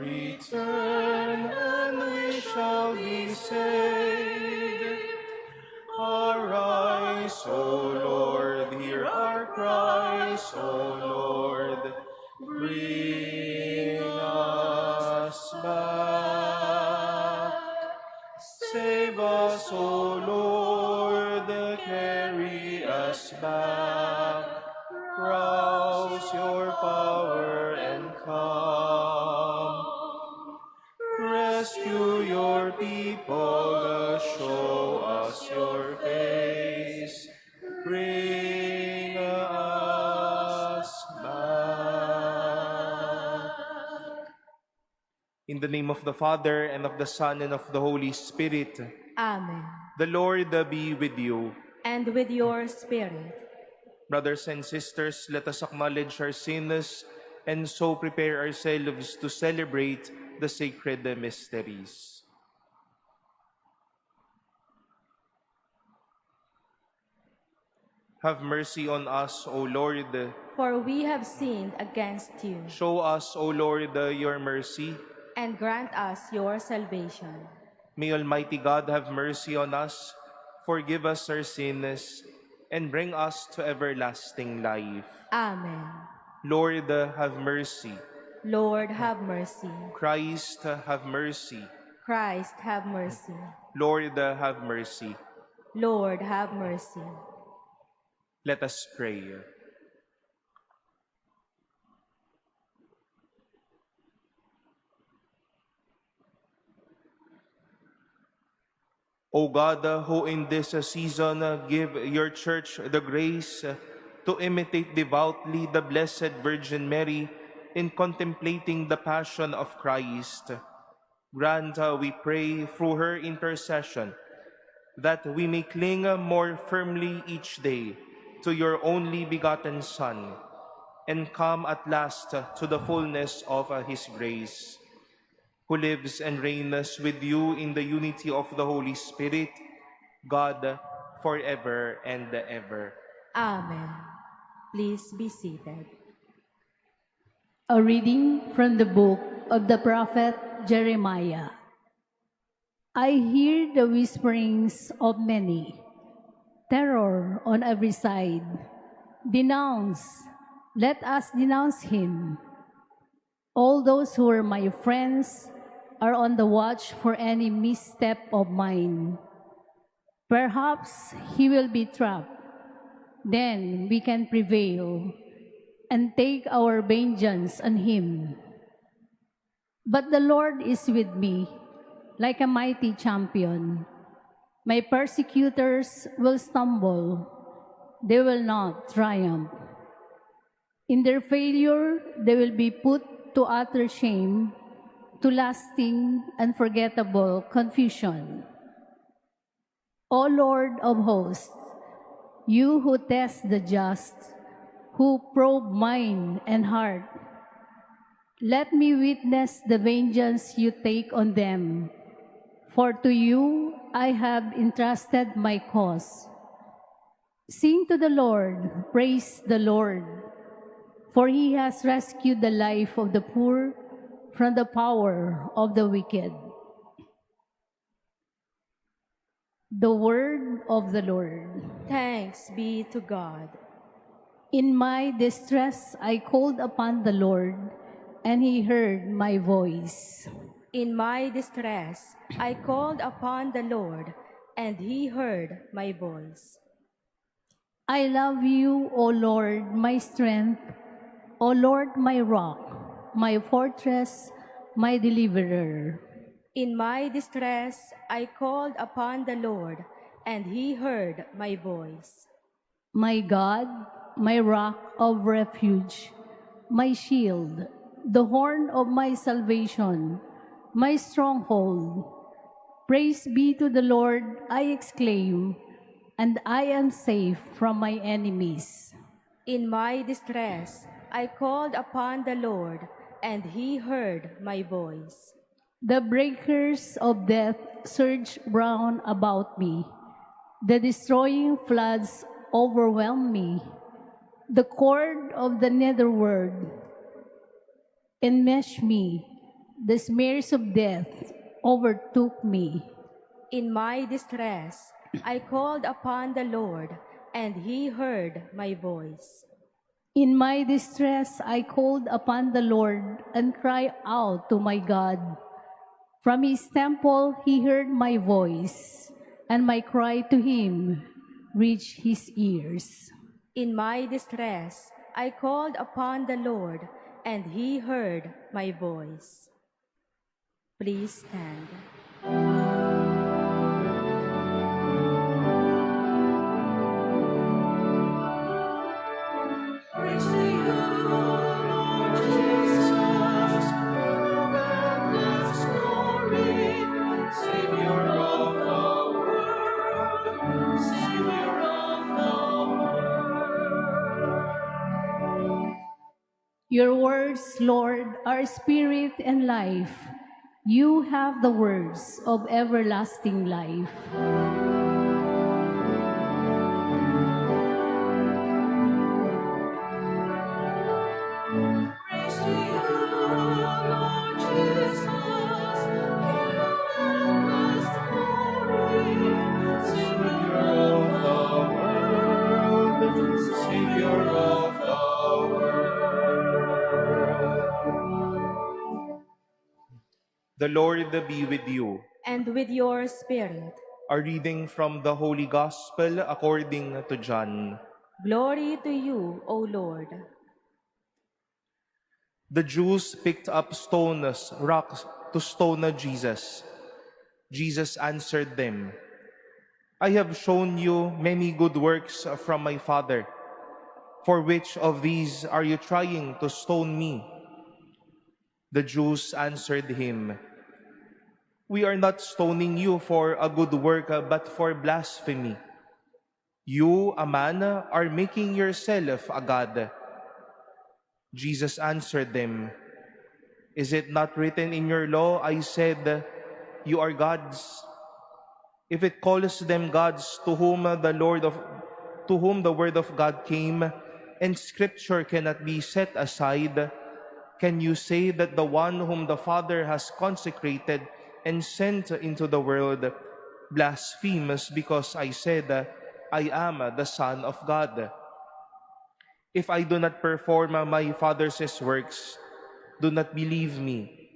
Return and we shall be saved. Arise, O Lord, hear our cries, O Lord. Bring us back. Save us, O Lord, carry us back. Rouse your power and come. Rescue your people, show us your face. Bring us back. In the name of the Father, and of the Son, and of the Holy Spirit. Amen. The Lord be with you. And with your spirit. Brothers and sisters, let us acknowledge our sins and so prepare ourselves to celebrate the sacred mysteries. Have mercy on us, O Lord. For we have sinned against you. Show us, O Lord, your mercy. And grant us your salvation. May Almighty God have mercy on us, forgive us our sins, and bring us to everlasting life. Amen. Lord, have mercy. Lord, have mercy. Christ, have mercy. Christ, have mercy. Lord, have mercy. Lord, have mercy. Let us pray. O God, who in this season give your church the grace to imitate devoutly the Blessed Virgin Mary in contemplating the passion of Christ, grant, we pray, through her intercession, that we may cling more firmly each day to your only begotten Son, and come at last to the fullness of his grace, who lives and reigns with you in the unity of the Holy Spirit, God, forever and ever. Amen. Please be seated. A reading from the book of the prophet Jeremiah. I hear the whisperings of many, terror on every side. Denounce, let us denounce him. All those who were my friends are on the watch for any misstep of mine. Perhaps he will be trapped. Then we can prevail and take our vengeance on him. But the Lord is with me, like a mighty champion. My persecutors will stumble. They will not triumph. In their failure, they will be put to utter shame, to lasting, unforgettable confusion. O Lord of hosts, you who test the just, who probe mind and heart, let me witness the vengeance you take on them. For to you I have entrusted my cause. Sing to the Lord, praise the Lord, for he has rescued the life of the poor from the power of the wicked. The word of the Lord. Thanks be to God. In my distress I called upon the Lord, and he heard my voice. In my distress, I called upon the Lord, and he heard my voice. I love you, O Lord, my strength, O Lord, my rock, my fortress, my deliverer. In my distress, I called upon the Lord, and he heard my voice. My God, my rock of refuge, my shield, the horn of my salvation, my stronghold. Praise be to the Lord, I exclaim, and I am safe from my enemies. In my distress, I called upon the Lord, and he heard my voice. The breakers of death surge round about me. The destroying floods overwhelm me. The cord of the netherworld enmesh me. The snares of death overtook me. In my distress, I called upon the Lord, and he heard my voice. In my distress, I called upon the Lord and cried out to my God. From his temple, he heard my voice, and my cry to him reached his ears. In my distress, I called upon the Lord, and he heard my voice. Please stand. Praise to you, Lord Jesus, boundless glory, Savior of the world, Savior of the world. Your words, Lord, are spirit and life. You have the words of everlasting life. Praise to you, Lord Jesus, boundless glory, Savior of the world, Savior of the world. The Lord be with you. And with your spirit. A reading from the Holy Gospel according to John. Glory to you, O Lord. The Jews picked up rocks to stone Jesus. Jesus answered them, I have shown you many good works from my Father. For which of these are you trying to stone me? The Jews answered him, We are not stoning you for a good work, but for blasphemy. You, a man, are making yourself a god. Jesus answered them, Is it not written in your law, I said, you are gods? If it calls them gods to whom the word of God came, and scripture cannot be set aside, can you say that the one whom the Father has consecrated and sent into the world blasphemes because I said, I am the Son of God? If I do not perform my Father's works, do not believe me.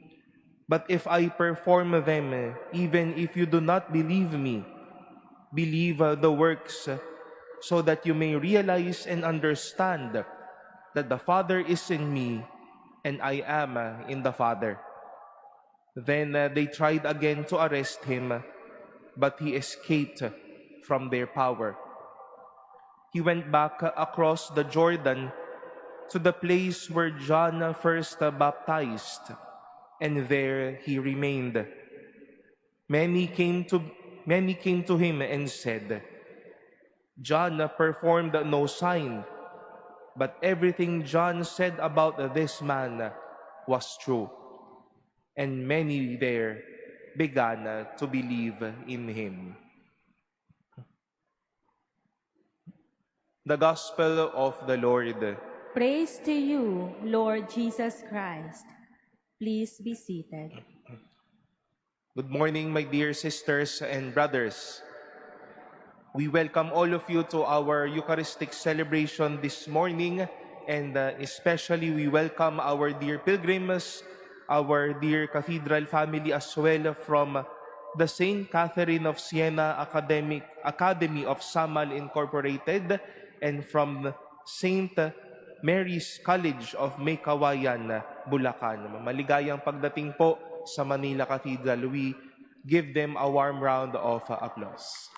But if I perform them, even if you do not believe me, believe the works, so that you may realize and understand that the Father is in me and I am in the Father. Then they tried again to arrest him, but he escaped from their power. He went back across the Jordan to the place where John first baptized, and there he remained. Many came to him and said, John performed no sign, but everything John said about this man was true. And many there began to believe in him. The Gospel of the Lord. Praise to you, Lord Jesus Christ. Please be seated. Good morning, my dear sisters and brothers. We welcome all of you to our Eucharistic celebration this morning, and especially we welcome our dear pilgrims, our dear cathedral family as well from the St. Catherine of Siena Academy of Samal Incorporated and from St. Mary's College of Maykawayan, Bulacan. Maligayang pagdating po sa Manila Cathedral. We give them a warm round of applause.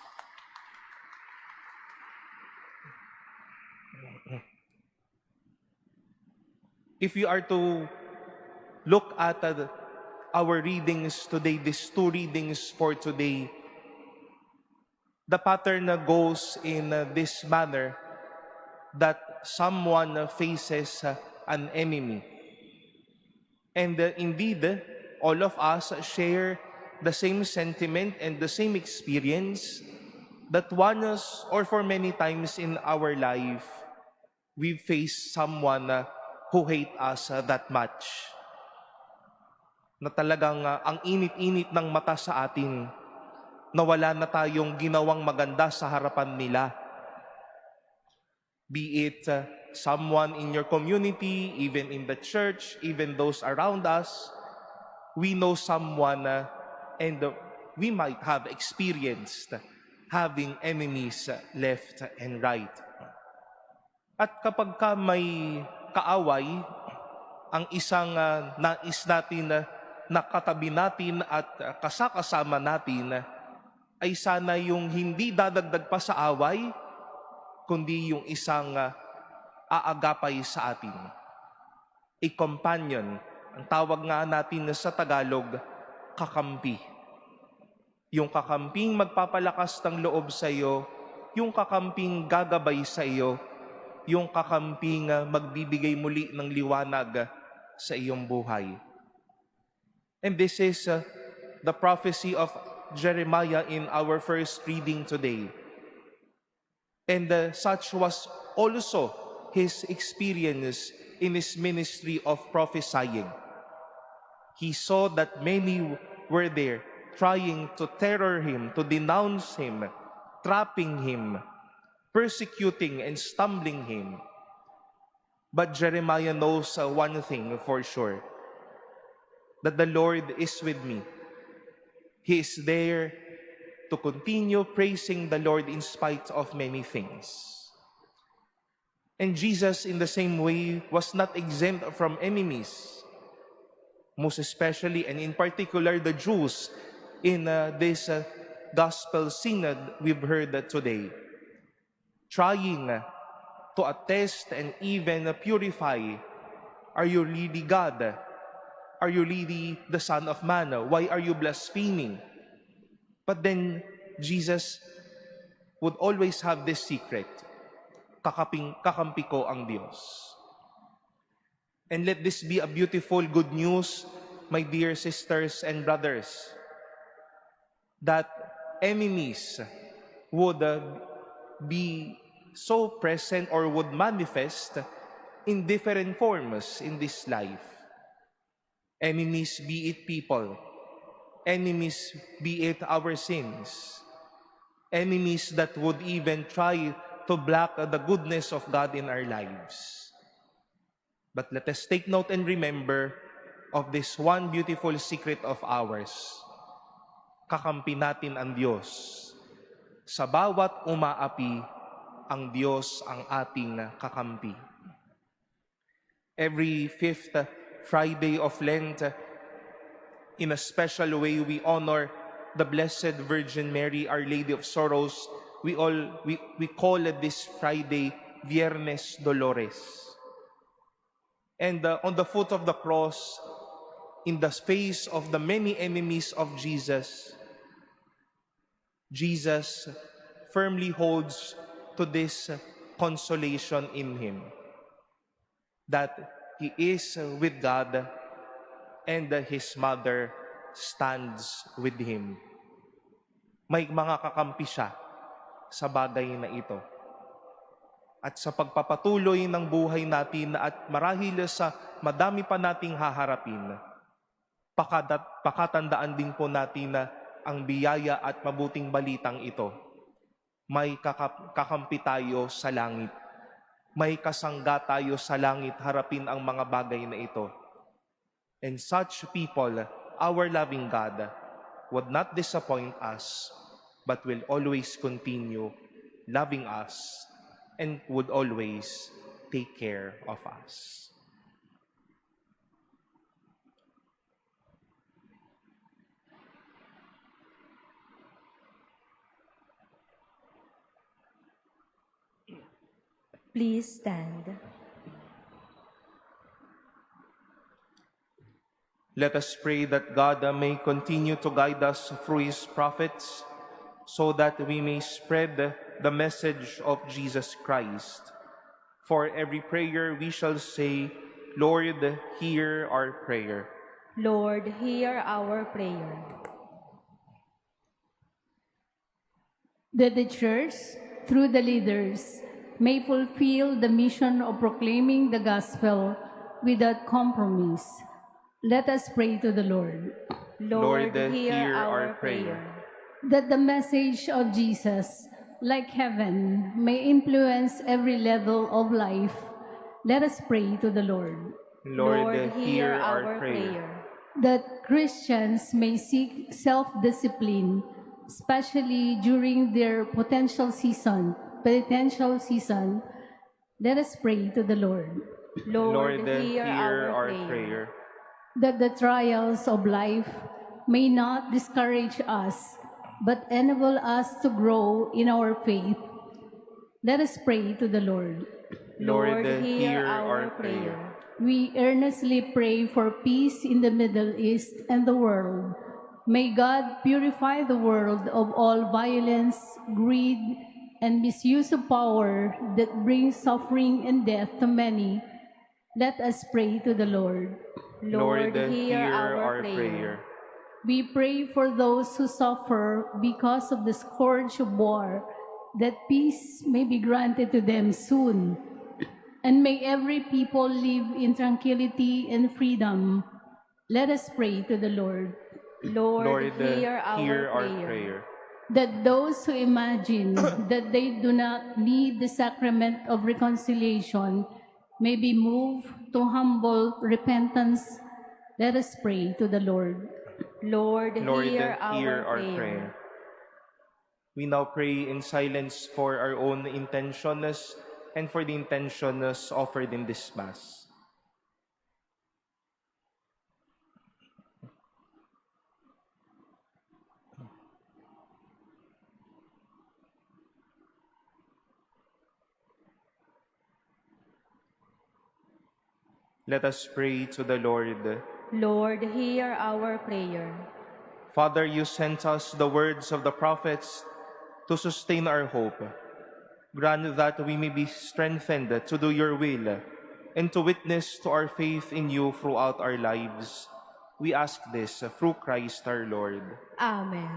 If you are to look at our readings today, these two readings for today, the pattern goes in this manner that someone faces an enemy. And indeed, all of us share the same sentiment and the same experience that once or for many times in our life, we face someone who hate us that much. na talagang ang init-init ng mata sa atin, na wala na tayong ginawang maganda sa harapan nila. Be it someone in your community, even in the church, even those around us, we know someone and we might have experienced having enemies left and right. At kapag ka may kaaway, ang isang nais natin na katabi natin at kasakasama natin ay sana yung hindi dadagdag pa sa away, kundi yung isang aagapay sa atin. A companion, ang tawag nga natin sa Tagalog, kakampi. Yung kakamping magpapalakas ng loob sa iyo, yung kakamping gagabay sa iyo, yung kakamping magbibigay muli ng liwanag sa iyong buhay. And this is the prophecy of Jeremiah in our first reading today. And such was also his experience in his ministry of prophesying. He saw that many were there trying to terror him, to denounce him, trapping him, persecuting and stumbling him. But Jeremiah knows one thing for sure, that the Lord is with me. He is there to continue praising the Lord in spite of many things. And Jesus, in the same way, was not exempt from enemies, most especially and in particular the Jews in this gospel synod we've heard today, trying to attest and even purify, are you really God? Are you really the Son of Man? Why are you blaspheming? But then Jesus would always have this secret, kakampi ko ang Diyos. And let this be a beautiful good news, my dear sisters and brothers, that enemies would be so present or would manifest in different forms in this life. Enemies, be it people. Enemies, be it our sins. Enemies that would even try to block the goodness of God in our lives. But let us take note and remember of this one beautiful secret of ours. Kakampi natin ang Diyos. Sa bawat umaapi, ang Diyos ang ating kakampi. Every fifth Friday of Lent, in a special way, we honor the Blessed Virgin Mary, Our Lady of Sorrows. We call this Friday Viernes Dolores. And on the foot of the cross, in the face of the many enemies of Jesus, Jesus firmly holds to this consolation in Him, that He is with God and His mother stands with Him. May mga kakampi siya sa bagay na ito. At sa pagpapatuloy ng buhay natin at marahil sa madami pa nating haharapin, pakatandaan din po natin na ang biyaya at mabuting balitang ito, may kakampi tayo sa langit. May kasangga tayo sa langit harapin ang mga bagay na ito. And such people, our loving God, would not disappoint us, but will always continue loving us and would always take care of us. Please stand. Let us pray that God may continue to guide us through His prophets, so that we may spread the message of Jesus Christ. For every prayer we shall say, Lord, hear our prayer. Lord, hear our prayer. That the Church, through the leaders, may fulfill the mission of proclaiming the gospel without compromise, Let us pray to the Lord. Lord, Lord, hear hear our our prayer. That the message of Jesus, like heaven, may influence every level of life, let us pray to the Lord. Lord, hear our prayer. That Christians may seek self-discipline, especially during their penitential season, let us pray to the Lord. Lord, Lord, hear hear our our prayer. prayer. That the trials of life may not discourage us, but enable us to grow in our faith. Let us pray to the Lord. Lord, hear our prayer. We earnestly pray for peace in the Middle East and the world. May God purify the world of all violence, greed, and misuse of power that brings suffering and death to many. Let us pray to the Lord. Lord, hear our prayer. We pray for those who suffer because of the scourge of war, that peace may be granted to them soon, and may every people live in tranquility and freedom. Let us pray to the Lord. Lord, hear hear our our prayer. prayer. That those who imagine that they do not need the sacrament of reconciliation may be moved to humble repentance. Let us pray to the Lord. Lord, Lord, hear hear our our prayer. prayer. We now pray in silence for our own intentions and for the intentions offered in this Mass. Let us pray to the Lord. Lord, hear our prayer. Father, you sent us the words of the prophets to sustain our hope. Grant that we may be strengthened to do your will and to witness to our faith in you throughout our lives. We ask this through Christ our Lord. Amen.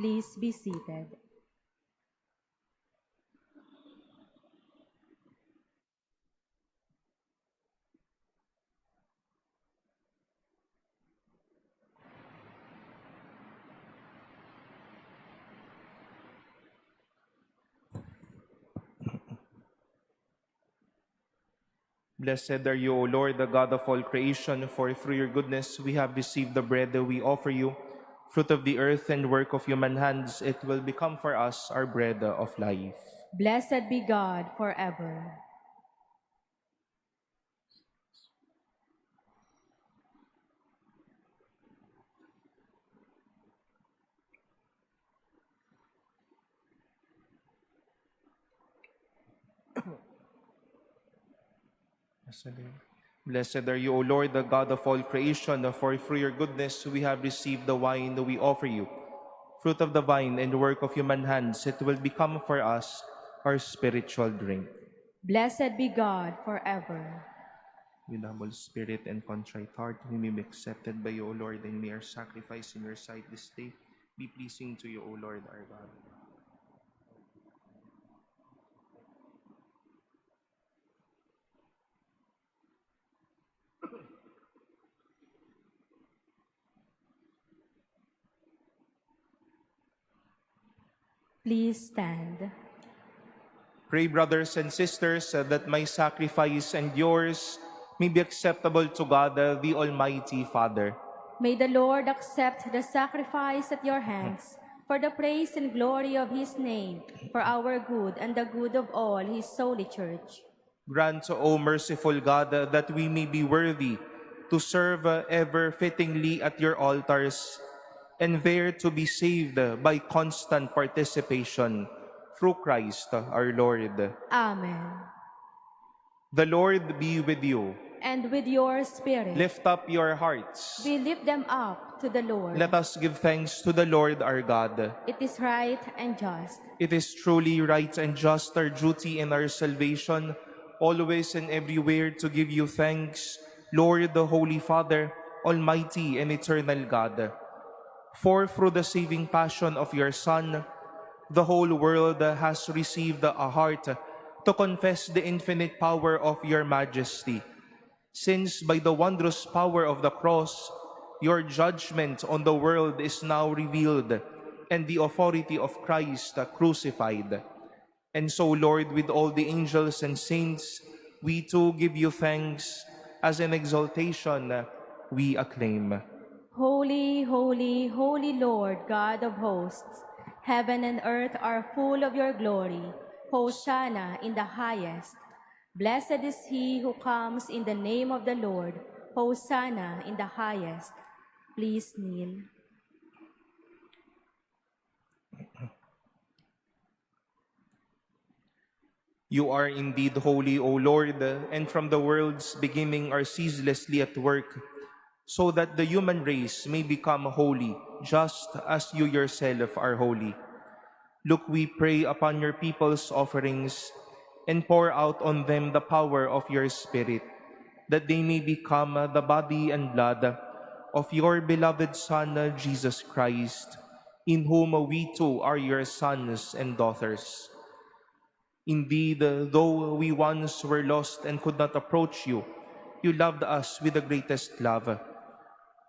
Please be seated. Blessed are you, O Lord, the God of all creation, for through your goodness we have received the bread that we offer you, fruit of the earth and work of human hands. It will become for us our bread of life. Blessed be God forever. Blessed are you, O Lord, the God of all creation, for through your goodness we have received the wine that we offer you, fruit of the vine and work of human hands. It will become for us our spiritual drink. Blessed be God forever. With humble spirit and contrite heart, we may be accepted by you, O Lord, and may our sacrifice in your sight this day be pleasing to you, O Lord, our God. Please stand. Pray, brothers and sisters, that my sacrifice and yours may be acceptable to God, the Almighty Father. May the Lord accept the sacrifice at your hands for the praise and glory of his name, for our good and the good of all his holy church. Grant, O merciful God, that we may be worthy to serve ever fittingly at your altars, and there to be saved by constant participation through Christ our Lord. Amen. The Lord be with you. And with your spirit, Lift up your hearts. we lift them up to the Lord. Let us give thanks to the Lord our God. It is right and just. It is truly right and just, our duty and our salvation, always and everywhere to give you thanks, Lord, the Holy Father, Almighty and eternal God. For through the saving passion of your Son, the whole world has received a heart to confess the infinite power of your majesty. since by the wondrous power of the cross, your judgment on the world is now revealed, and the authority of Christ crucified. And so, Lord, with all the angels and saints, we too give you thanks. As an exaltation, we acclaim. Holy, holy, holy Lord, God of hosts, heaven and earth are full of your glory. Hosanna in the highest. Blessed is he who comes in the name of the Lord. Hosanna in the highest. Please kneel. You are indeed holy, O Lord, and from the world's beginning are ceaselessly at work, so that the human race may become holy, just as you yourself are holy. Look, we pray, upon your people's offerings, and pour out on them the power of your Spirit, that they may become the body and blood of your beloved Son, Jesus Christ, in whom we too are your sons and daughters. Indeed, though we once were lost and could not approach you, you loved us with the greatest love.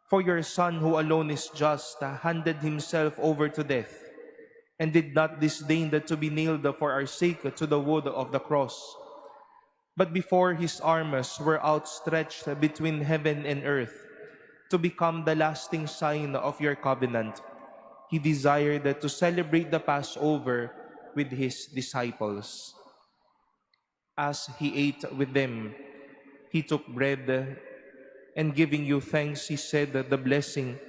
For your Son, who alone is just, handed himself over to death, and did not disdain to be nailed for our sake to the wood of the cross. But before his arms were outstretched between heaven and earth, to become the lasting sign of your covenant, he desired to celebrate the Passover with his disciples. As he ate with them, he took bread, and giving you thanks, he said the blessing,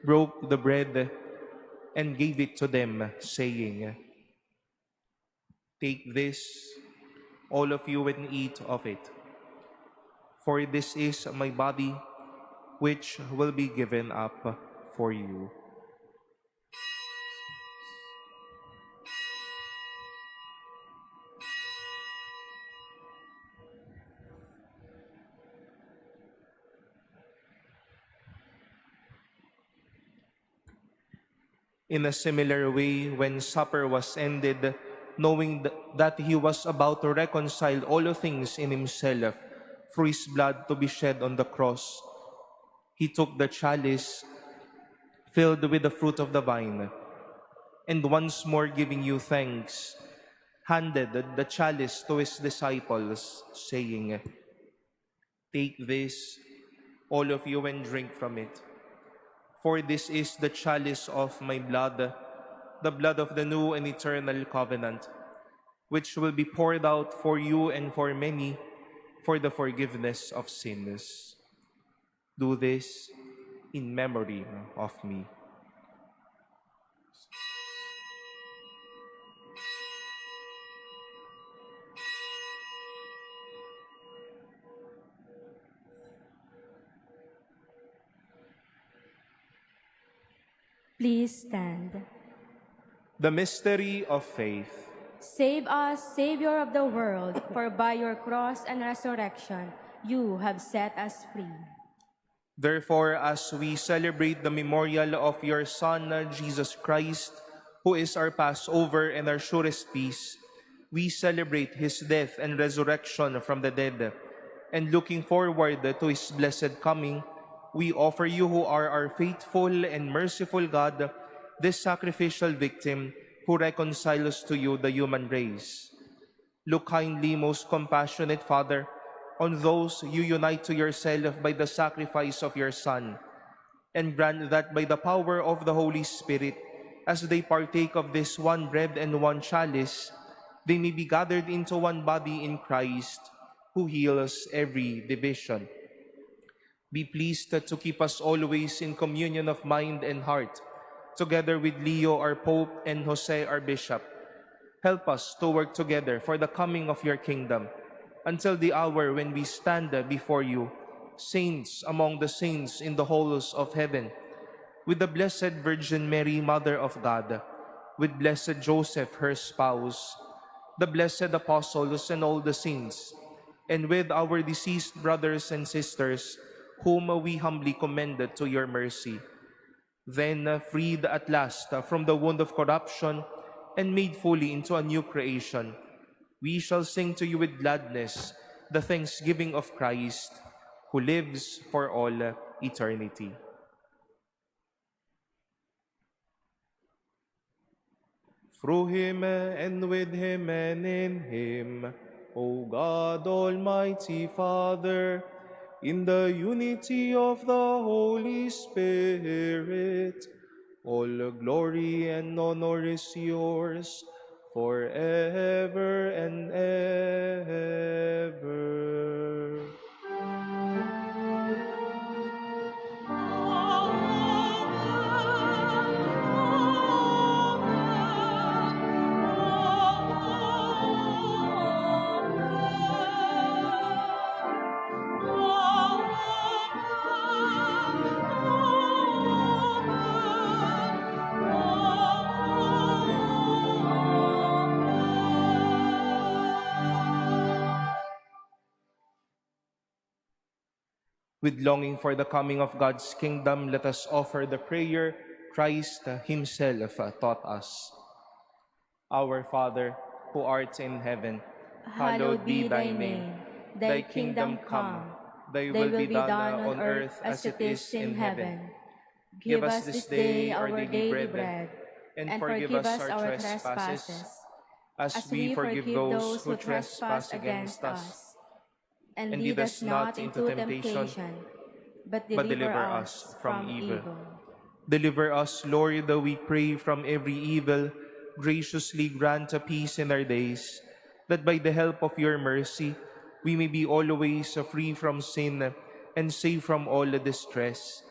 broke the bread, and gave it to them, saying, "Take this, all of you, and eat of it. For this is my body, which will be given up for you." In a similar way, when supper was ended, knowing that he was about to reconcile all things in himself through his blood to be shed on the cross, he took the chalice filled with the fruit of the vine, and once more giving you thanks, handed the chalice to his disciples, saying, "Take this, all of you, and drink from it. For this is the chalice of my blood, the blood of the new and eternal covenant, which will be poured out for you and for many for the forgiveness of sins. Do this in memory of me." Please stand. The mystery of faith. Save us, Savior of the world, for by your cross and resurrection you have set us free. Therefore, as we celebrate the memorial of your Son, Jesus Christ, who is our Passover and our surest peace, we celebrate his death and resurrection from the dead. And looking forward to his blessed coming, we offer you, who are our faithful and merciful God, this sacrificial victim who reconciles to you the human race. Look kindly, most compassionate Father, on those you unite to yourself by the sacrifice of your Son, and grant that by the power of the Holy Spirit, as they partake of this one bread and one chalice, they may be gathered into one body in Christ, who heals every division. Be pleased to keep us always in communion of mind and heart, together with Leo our Pope and Jose our Bishop. Help us to work together for the coming of your kingdom, until the hour when we stand before you, saints among the saints in the halls of heaven, with the Blessed Virgin Mary, Mother of God, with Blessed Joseph, her spouse, the blessed apostles and all the saints, and with our deceased brothers and sisters, whom we humbly commend to your mercy. Then, freed at last from the wound of corruption and made fully into a new creation, we shall sing to you with gladness the thanksgiving of Christ, who lives for all eternity. Through him and with him and in him, O God, Almighty Father, in the unity of the Holy Spirit, all glory and honor is yours forever and ever. With longing for the coming of God's kingdom, let us offer the prayer Christ himself taught us. Our Father, who art in heaven, Hallowed be thy name. Thy kingdom come. Thy Thy will be done on earth as it is in heaven. Give us this day our daily bread, and forgive us our trespasses, as we forgive those who trespass against us. and lead us not into temptation, but deliver us from evil. Deliver us, Lord, we pray, from every evil. Graciously grant a peace in our days, that by the help of your mercy, we may be always free from sin and safe from all distress,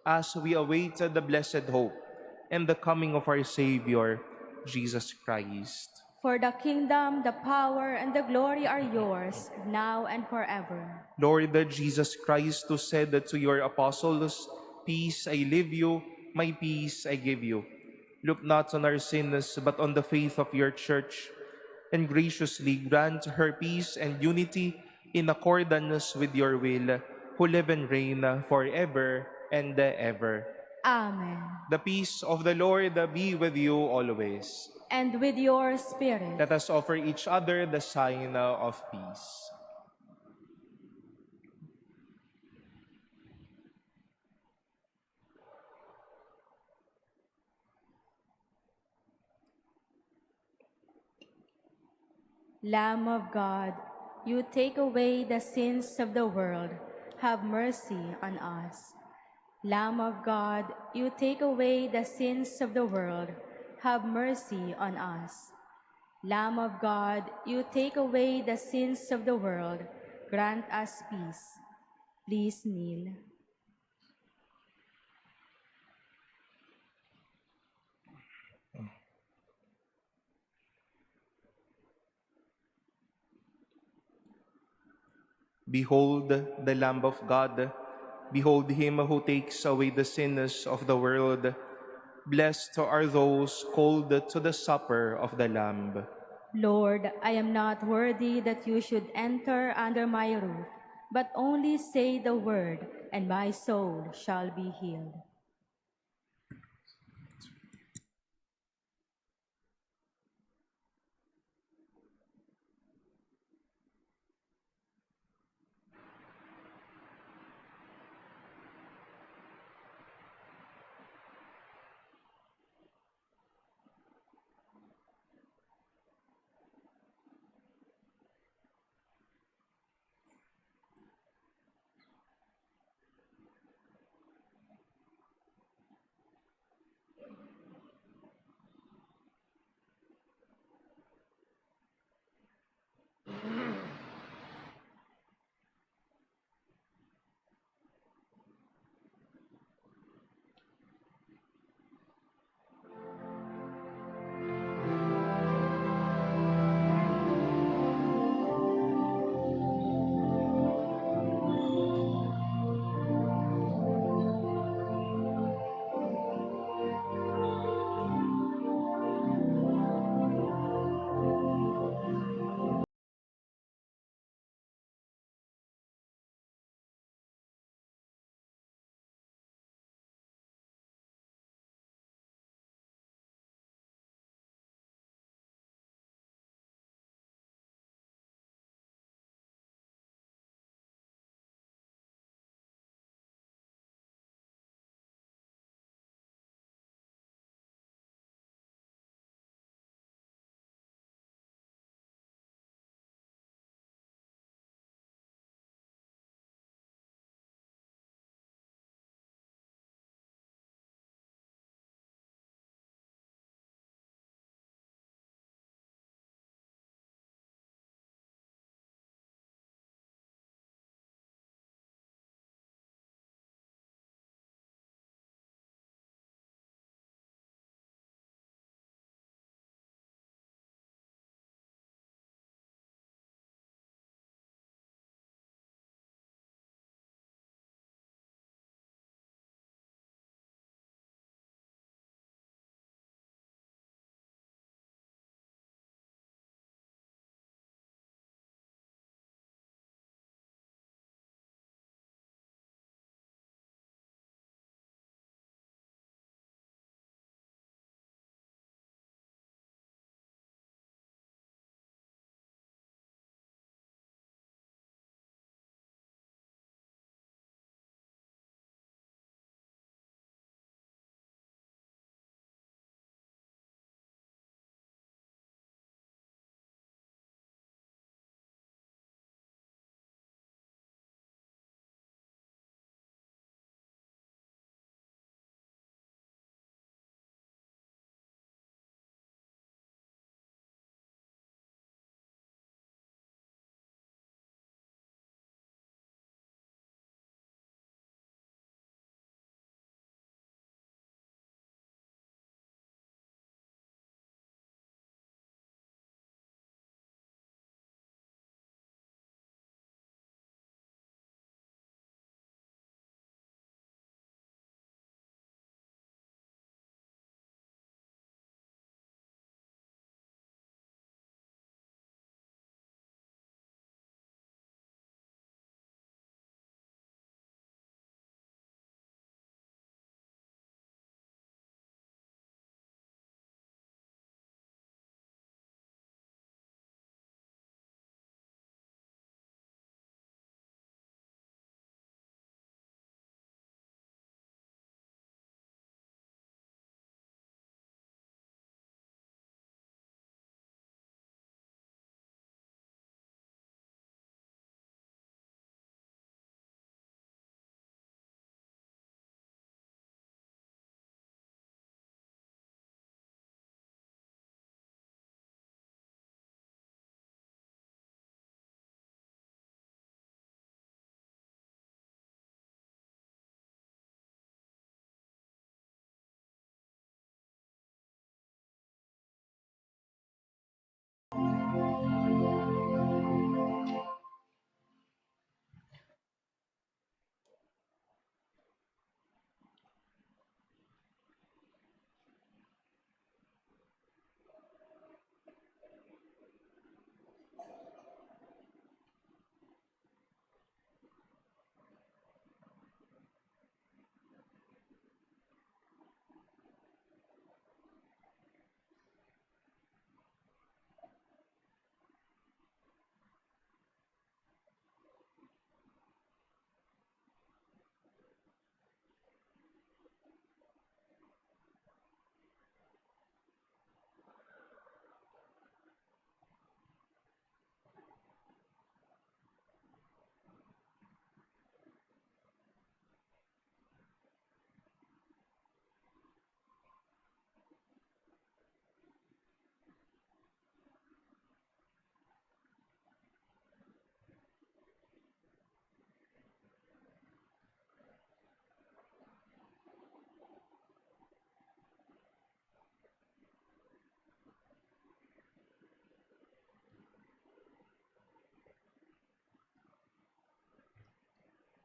as we await the blessed hope and the coming of our Savior, Jesus Christ. For the kingdom, the power, and the glory are yours, now and forever. Lord Jesus Christ, who said to your apostles, "Peace I leave you, my peace I give you," look not on our sins, but on the faith of your church, and graciously grant her peace and unity in accordance with your will, who live and reign forever and ever. Amen. The peace of the Lord be with you always. And with your spirit. Let us offer each other the sign of peace. Lamb of God, you take away the sins of the world, have mercy on us. Lamb of God, you take away the sins of the world, have mercy on us. Lamb of God, you take away the sins of the world, grant us peace. Please kneel. Behold the Lamb of God. Behold him who takes away the sins of the world. Blessed are those called to the supper of the Lamb. Lord, I am not worthy that you should enter under my roof, but only say the word, and my soul shall be healed.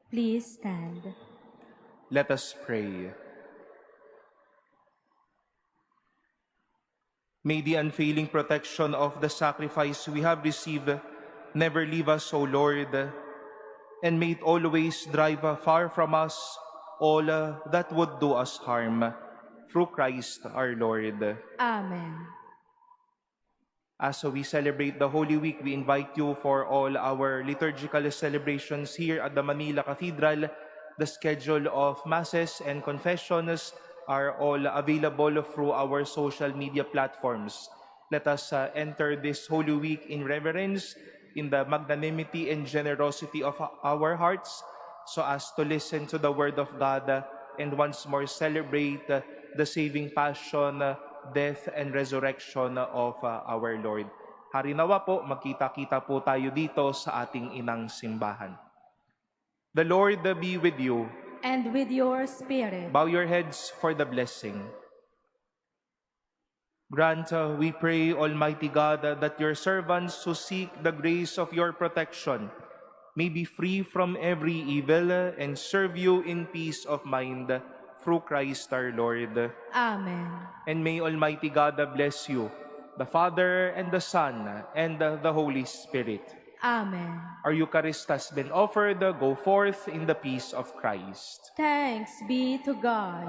Please stand. Let us pray. May the unfailing protection of the sacrifice we have received never leave us, O Lord, and may it always drive far from us all that would do us harm. Through Christ our Lord. Amen. As we celebrate the Holy Week, we invite you for all our liturgical celebrations here at the Manila Cathedral. The schedule of masses and confessions are all available through our social media platforms. Let us enter this Holy Week in reverence, in the magnanimity and generosity of our hearts, so as to listen to the Word of God and once more celebrate the saving passion, death, and resurrection of our Lord. Harinawa po, magkita-kita po tayo dito sa ating inang simbahan. The Lord be with you. And with your spirit. Bow your heads for the blessing. Grant, we pray, Almighty God, that your servants who seek the grace of your protection may be free from every evil and serve you in peace of mind through Christ our Lord. Amen. And may Almighty God bless you, the Father and the Son and the Holy Spirit. Amen. Our Eucharist has been offered. Go forth in the peace of Christ. Thanks be to God.